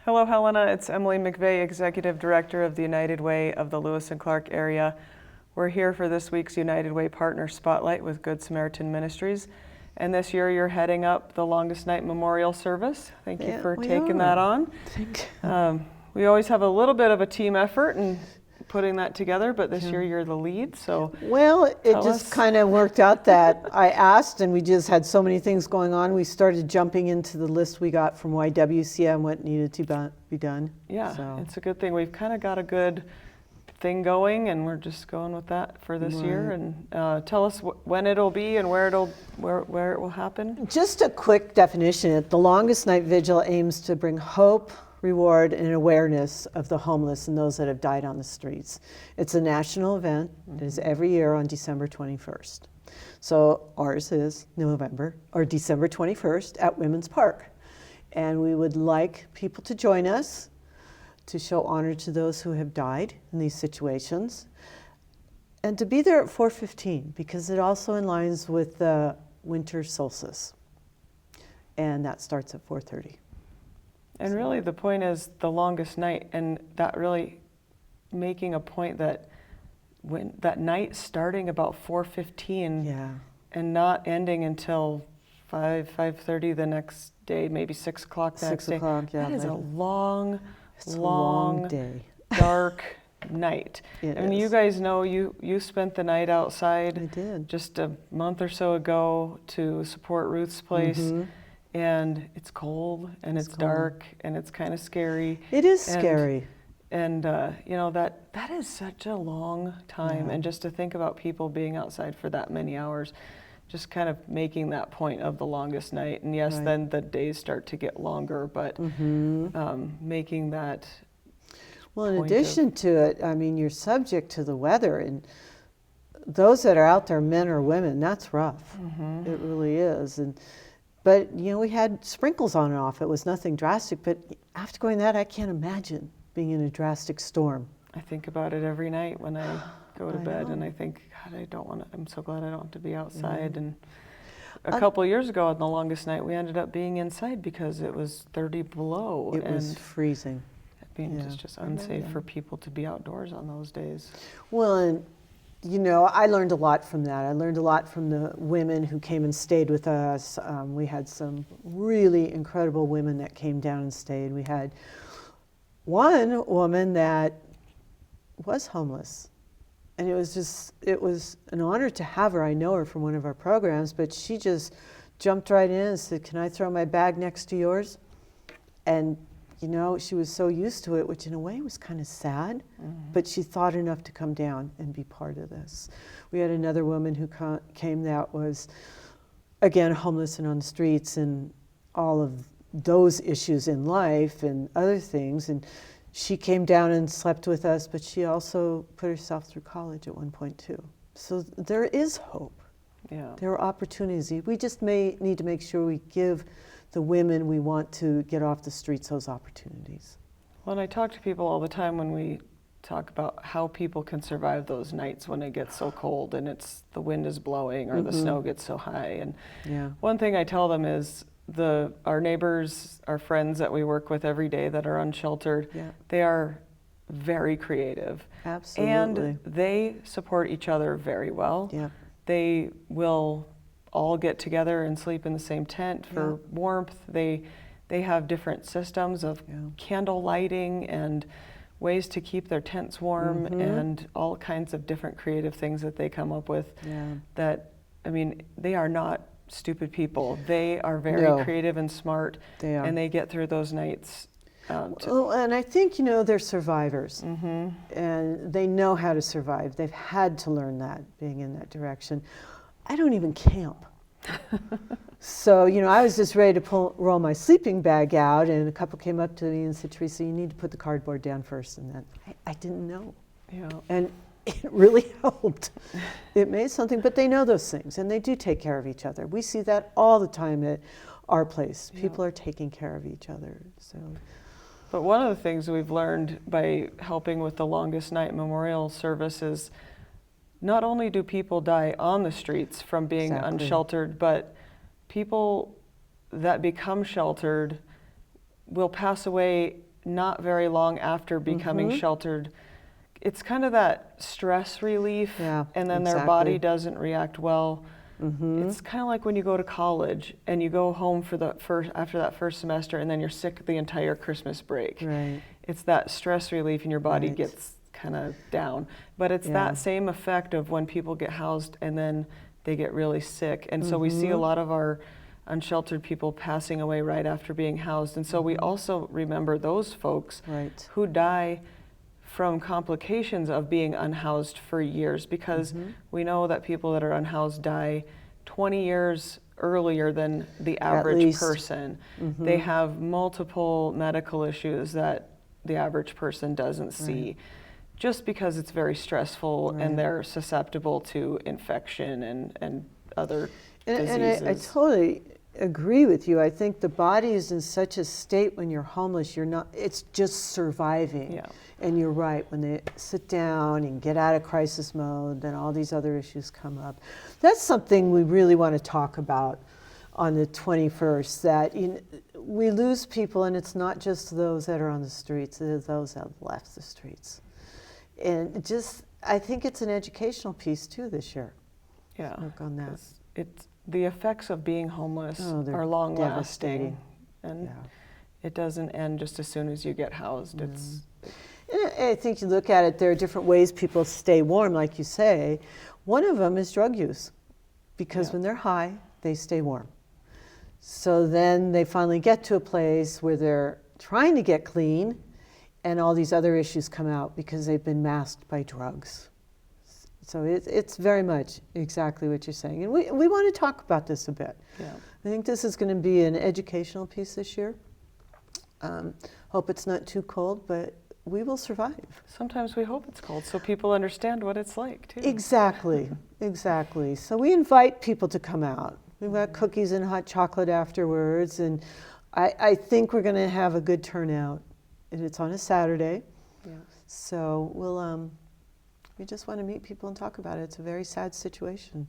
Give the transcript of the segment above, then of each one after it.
Hello, Helena. It's Emily McVeigh, Executive Director of the United Way of the Lewis and Clark area. We're here for this week's United Way Partner Spotlight with Good Samaritan Ministries. And this year you're heading up the Longest Night Memorial Service. Thank you for taking that on. We always have a little bit of a team effort in putting that together, but this year you're the lead, so well, it just kind of worked out that I asked, and we just had so many things going on. We started jumping into the list we got from YWCA and what needed to be done. Yeah, so it's a good thing. We've kind of got a good thing going, and we're just going with that for this year. And tell us when it'll be and where it will happen. Just a quick definition: the Longest Night Vigil aims to bring hope, reward, and awareness of the homeless and those that have died on the streets. It's a national event. It is every year on December 21st. So ours is December 21st at Women's Park. And we would like people to join us to show honor to those who have died in these situations, and to be there at 4:15 because it also aligns with the winter solstice. And that starts at 4:30. And really the point is the longest night, and that really making a point that when that night starting about 4:15 and not ending until 5:30 the next day, maybe 6 o'clock the next day. That is a long day. Dark night. I mean, you guys know you spent the night outside. I did. Just a month or so ago to support Ruth's Place. And it's cold, and it's dark, and it's kind of scary. It is scary. And you know, that is such a long time. And just to think about people being outside for that many hours, just kind of making that point of the longest night. And yes, then the days start to get longer, but making that. Well, in addition to it, I mean, you're subject to the weather, and those that are out there, men or women, that's rough. It really is. But, you know, we had sprinkles on and off. It was nothing drastic. But after going that, I can't imagine being in a drastic storm. I think about it every night when I go to bed, and I think, God, I'm so glad I don't have to be outside. And a couple of years ago on the longest night, we ended up being inside because it was 30 below. It was freezing. I mean, it's just unsafe for people to be outdoors on those days. Well, and you know, I learned a lot from that. I learned a lot from the women who came and stayed with us. We had some really incredible women that came down and stayed. We had one woman that was homeless. And it was an honor to have her. I know her from one of our programs, but she just jumped right in and said, "Can I throw my bag next to yours?" And you know, she was so used to it, which in a way was kind of sad, but she thought enough to come down and be part of this. We had another woman who came that was, again, homeless and on the streets and all of those issues in life and other things. And she came down and slept with us, but she also put herself through college at one point too. So there is hope. There are opportunities. We just may need to make sure we give the women we want to get off the streets those opportunities. Well, and I talk to people all the time when we talk about how people can survive those nights when it gets so cold and the wind is blowing or the snow gets so high. And one thing I tell them is our neighbors, our friends that we work with every day that are unsheltered, they are very creative. Absolutely. And they support each other very well. They will all get together and sleep in the same tent for warmth. They have different systems of candle lighting and ways to keep their tents warm and all kinds of different creative things that they come up with that, I mean, they are not stupid people. They are very creative and smart, and they get through those nights. And I think, you know, they're survivors, and they know how to survive. They've had to learn that, being in that direction. I don't even camp. So, you know, I was just ready to roll my sleeping bag out, and a couple came up to me and said, "Teresa, you need to put the cardboard down first." And then I didn't know. And it really helped. It made something, but they know those things, and they do take care of each other. We see that all the time at our place. People are taking care of each other. So. But one of the things we've learned by helping with the Longest Night Memorial Service is not only do people die on the streets from being unsheltered, but people that become sheltered will pass away not very long after becoming sheltered. It's kind of that stress relief, and then their body doesn't react well. It's kind of like when you go to college and you go home for after that first semester, and then you're sick the entire Christmas break. Right. It's that stress relief, and your body gets kind of down. But it's that same effect of when people get housed and then they get really sick. And so we see a lot of our unsheltered people passing away right after being housed. And so we also remember those folks who die from complications of being unhoused for years, because we know that people that are unhoused die 20 years earlier than the average person. They have multiple medical issues that the average person doesn't see, just because it's very stressful and they're susceptible to infection and other diseases. And I totally agree with you. I think the body is in such a state when you're homeless, it's just surviving. And you're right, when they sit down and get out of crisis mode, then all these other issues come up. That's something we really want to talk about on the 21st, that we lose people, and it's not just those that are on the streets, it's those that have left the streets. And I think it's an educational piece too this year. Work on that. It's the effects of being homeless are long lasting, and it doesn't end just as soon as you get housed. I think you look at it, there are different ways people stay warm, like you say. One of them is drug use, because when they're high, they stay warm. So then they finally get to a place where they're trying to get clean, and all these other issues come out because they've been masked by drugs. So it's very much exactly what you're saying. And we want to talk about this a bit. I think this is going to be an educational piece this year. Hope it's not too cold, but we will survive. Sometimes we hope it's cold so people understand what it's like too. Exactly. So we invite people to come out. We've got cookies and hot chocolate afterwards, and I think we're going to have a good turnout. And it's on a Saturday, so we just want to meet people and talk about it. It's a very sad situation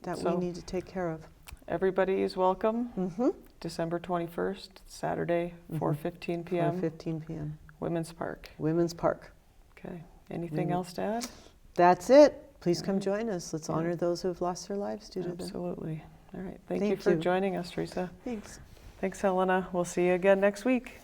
that we need to take care of. Everybody is welcome. December 21st, Saturday, 4:15 p.m. 4:15 p.m. Women's Park. Women's Park. Okay. Anything else to add? That's it. Please come join us. Let's honor those who have lost their lives due to this. Absolutely. All right. Thank you for joining us, Teresa. Thanks. Thanks, Helena. We'll see you again next week.